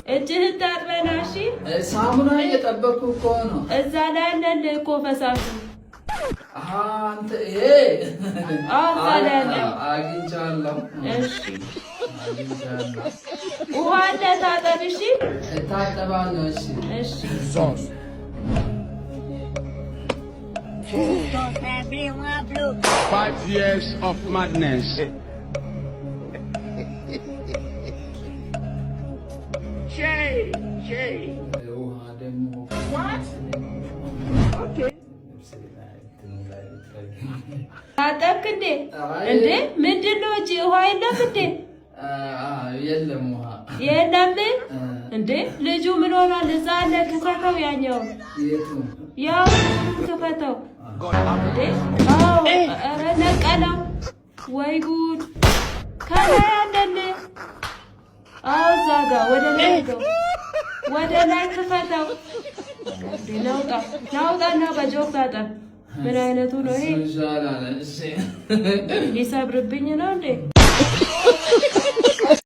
እጅህን ታጥበና እሺ ሳሙና እየጠበኩ እኮ ነው እዛ ላይ አለ እኮ ፈሳሹ አንተ ይሄ አግኝቻለሁ እሺ ውሃ አለ ታጠብ እሺ እታጠባለሁ እሺ እሺ ዞስ 5 years of madness. Shay. What? Okay. ታጠብክ እንዴ ምንድነው እጂ ውሃ የለም እንዴ የለም ውሃ የለም እንዴ ልጁ ምን ሆኗል እዛ አለ ክፈተው ያኛው ያው ክፈተው እንዴ ኧረ ነቀላ ወይ ጉድ ከላይ አለለ እዛ ጋር ወደ ላይ ክፈተው ናውጣና በጆክ ታጠብ ምን አይነቱ ነው ይሄ ሊሰብርብኝ ነው እንዴ